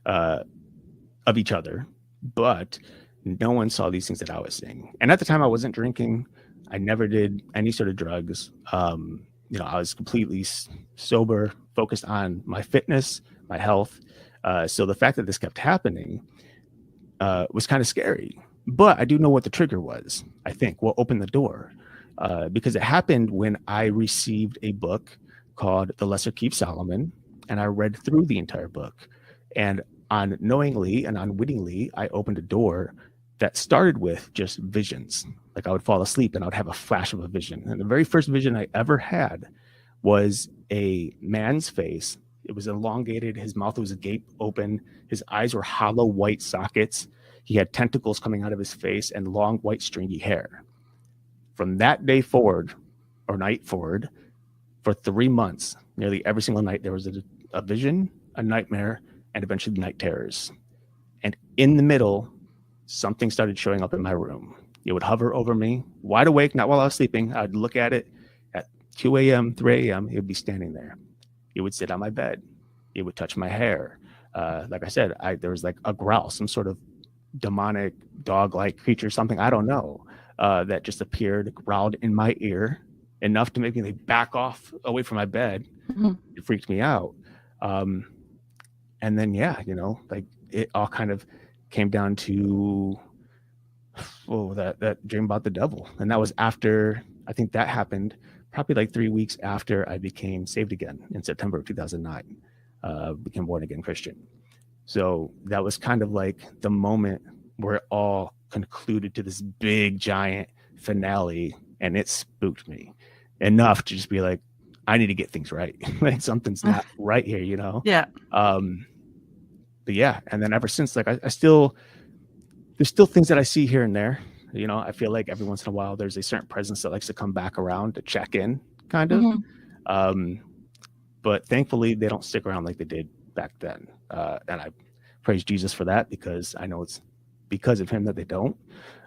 of each other, but no one saw these things that I was seeing. And at the time, I wasn't drinking. I never did any sort of drugs. I was completely sober, focused on my fitness, my health. So the fact that this kept happening was kind of scary. But I do know what the trigger was, I think, what opened the door. Because it happened when I received a book called The Lesser Key of Solomon, and I read through the entire book. And unknowingly and unwittingly, I opened a door that started with just visions. Like I would fall asleep and I would have a flash of a vision. And the very first vision I ever had was a man's face. It was elongated. His mouth was agape open. His eyes were hollow white sockets. He had tentacles coming out of his face and long white stringy hair. From that day forward, or night forward, for 3 months, nearly every single night, there was a vision, a nightmare, and eventually night terrors. And in the middle, something started showing up in my room. It would hover over me, wide awake, not while I was sleeping. I'd look at it at 2 a.m., 3 a.m. It would be standing there. It would sit on my bed. It would touch my hair. Like I said, there was like a growl, some sort of demonic dog-like creature, something, I don't know, that just appeared, growled in my ear, enough to make me like back off away from my bed. Mhm. It freaked me out. And then, yeah, you know, like it all kind of came down to, that dream about the devil. And that was after, I think that happened probably like 3 weeks after I became saved again in September of 2009, became born again Christian. So that was kind of like the moment where it all concluded to this big giant finale, and it spooked me enough to just be like, I need to get things right. Like something's not right here, you know? Yeah. But yeah, and then ever since, like I still, there's still things that I see here and there. You know, I feel like every once in a while there's a certain presence that likes to come back around to check in, kind of. Mhm. But thankfully they don't stick around like they did back then. And I praise Jesus for that, because I know it's because of him that they don't.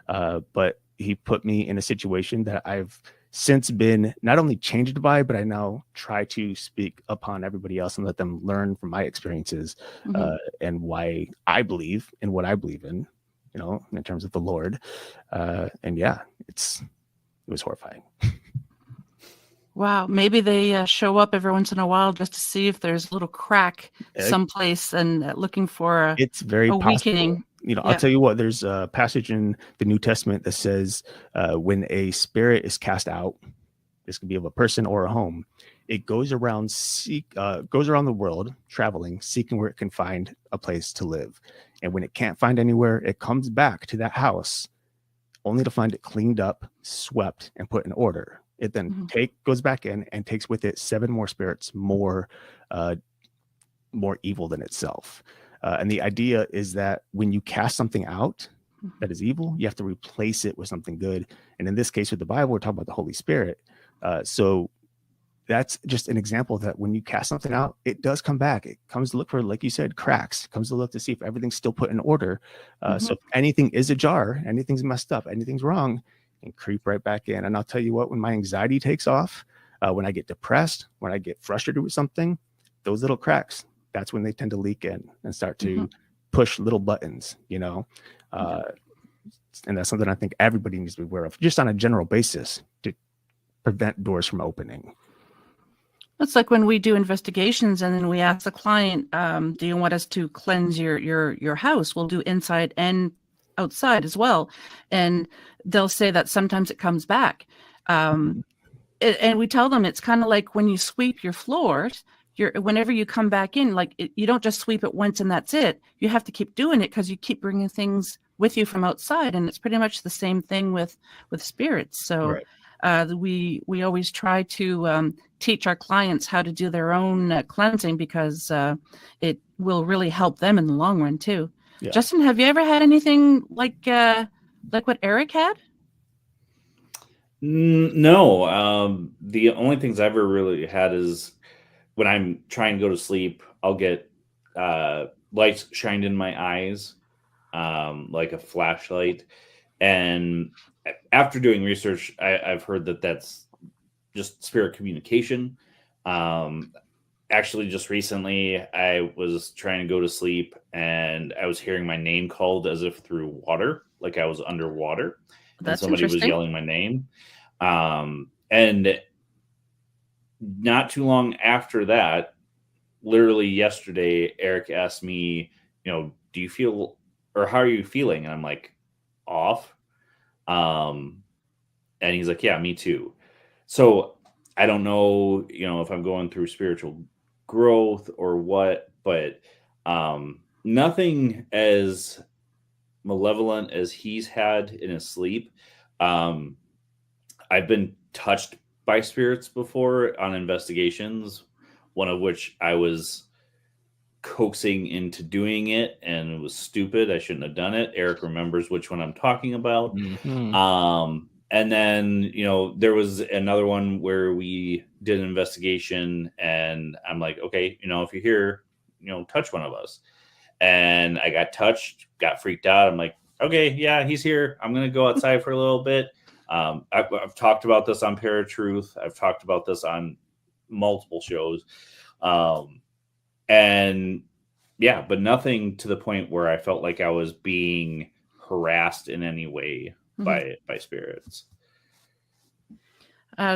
But he put me in a situation that I've since been not only changed by, but I now try to speak upon everybody else and let them learn from my experiences, and why I believe in what I believe in, you know, in terms of the Lord. And yeah, it was horrifying. Wow. Maybe they show up every once in a while just to see if there's a little crack someplace and looking for it's very a possible. weakening. You know, I'll tell you what, there's a passage in the New Testament that says when a spirit is cast out, this can be of a person or a home, it goes around the world traveling, seeking where it can find a place to live. And when it can't find anywhere, it comes back to that house only to find it cleaned up, swept, and put in order. It then goes back in and takes with it 7 more spirits, more evil than itself. And the idea is that when you cast something out that is evil, you have to replace it with something good. And in this case, with the Bible, we're talking about the Holy Spirit. So that's just an example that when you cast something out, it does come back. It comes to look for, like you said, cracks. It comes to look to see if everything's still put in order. So if anything is ajar, anything's messed up, anything's wrong, and creep right back in. And I'll tell you what, when my anxiety takes off, when I get depressed, when I get frustrated with something, those little cracks, that's when they tend to leak in and start to push little buttons, you know? And that's something I think everybody needs to be aware of, just on a general basis, to prevent doors from opening. It's like when we do investigations and then we ask the client, do you want us to cleanse your house? We'll do inside and outside as well. And they'll say that sometimes it comes back. And we tell them it's kind of like when you sweep your floors, whenever you come back in, like you don't just sweep it once and that's it. You have to keep doing it because you keep bringing things with you from outside. And it's pretty much the same thing with spirits. So we always try to teach our clients how to do their own cleansing, because it will really help them in the long run too. Yeah. Justin, have you ever had anything like what Erik had? No. The only things I've ever really had is when I'm trying to go to sleep, I'll get lights shined in my eyes, like a flashlight. And after doing research, I've heard that that's just spirit communication. Actually, just recently, I was trying to go to sleep and I was hearing my name called as if through water, like I was underwater. That's and somebody was yelling my name. And not too long after that, literally yesterday, Erik asked me, do you feel, or how are you feeling? And I'm like, off. And he's like, yeah, me too. So I don't know, if I'm going through spiritual growth or what, but nothing as malevolent as he's had in his sleep. I've been touched by spirits before on investigations, one of which I was coaxing into doing it and it was stupid. I shouldn't have done it. Erik remembers which one I'm talking about. And then, there was another one where we did an investigation and I'm like, okay, if you're here, touch one of us. And I got touched, got freaked out. I'm like, okay, yeah, he's here. I'm going to go outside for a little bit. I've talked about this on Paratruth. I've talked about this on multiple shows. And yeah, but nothing to the point where I felt like I was being harassed in any way by spirits.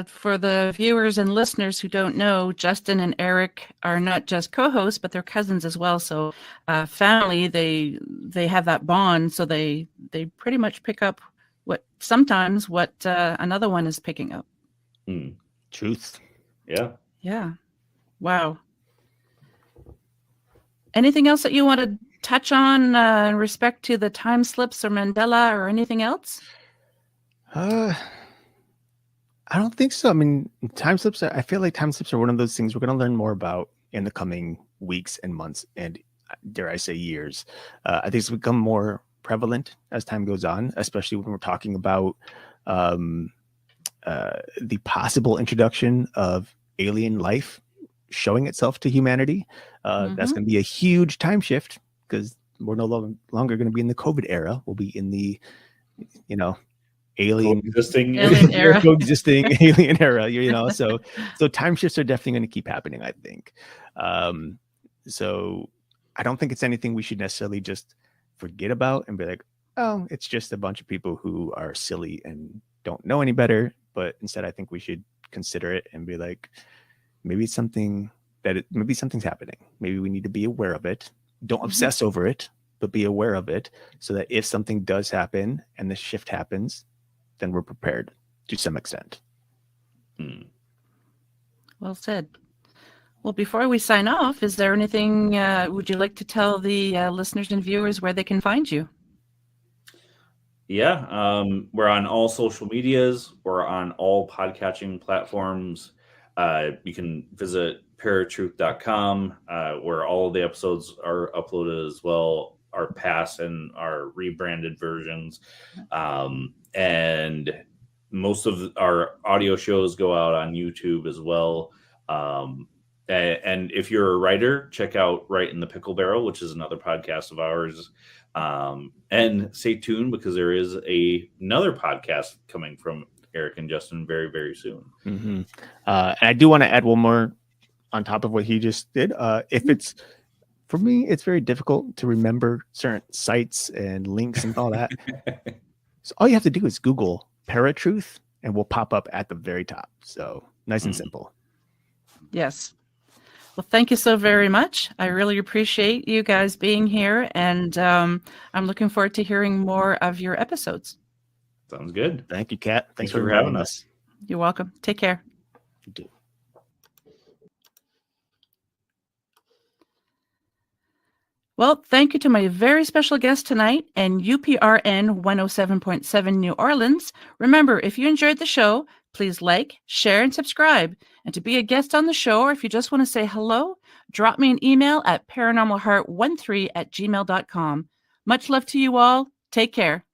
For the viewers and listeners who don't know, Justin and Erik are not just co-hosts, but they're cousins as well. So family, they have that bond. So they pretty much pick up what another one is picking up. Truth. Yeah. Yeah. Wow. Anything else that you want to touch on in respect to the time slips or Mandella or anything else? I don't think so. I mean, time slips, I feel like time slips are one of those things we're going to learn more about in the coming weeks and months, and dare I say years. I think it's become more prevalent as time goes on, especially when we're talking about the possible introduction of alien life showing itself to humanity. That's going to be a huge time shift because we're no longer going to be in the COVID era. We'll be in the, alien era. coexisting alien era, so time shifts are definitely going to keep happening, I think. So I don't think it's anything we should necessarily just forget about and be like, oh, it's just a bunch of people who are silly and don't know any better. But instead, I think we should consider it and be like, maybe it's something maybe something's happening. Maybe we need to be aware of it. Don't obsess over it, but be aware of it so that if something does happen and the shift happens, then we're prepared to some extent. Well said. Well, before we sign off, is there anything would you like to tell the listeners and viewers where they can find you? Yeah, we're on all social medias. We're on all podcatching platforms. You can visit paratruth.com, where all of the episodes are uploaded as well, our past and our rebranded versions. And most of our audio shows go out on YouTube as well. And if you're a writer, check out Right in the Pickle Barrel, which is another podcast of ours. And stay tuned because there is another podcast coming from Erik and Justin very, very soon. And I do want to add one more on top of what he just did. For me, it's very difficult to remember certain sites and links and all that. So all you have to do is Google Paratruth and we'll pop up at the very top. So nice and simple. Yes. Well, thank you so very much. I really appreciate you guys being here, and I'm looking forward to hearing more of your episodes. Sounds good. Thank you, Kat. Thanks for having us. You're welcome. Take care. You too. Well, thank you to my very special guest tonight and UPRN 107.7 New Orleans. Remember, if you enjoyed the show, please like, share, and subscribe. And to be a guest on the show, or if you just want to say hello, drop me an email at paranormalheart13@gmail.com. Much love to you all. Take care.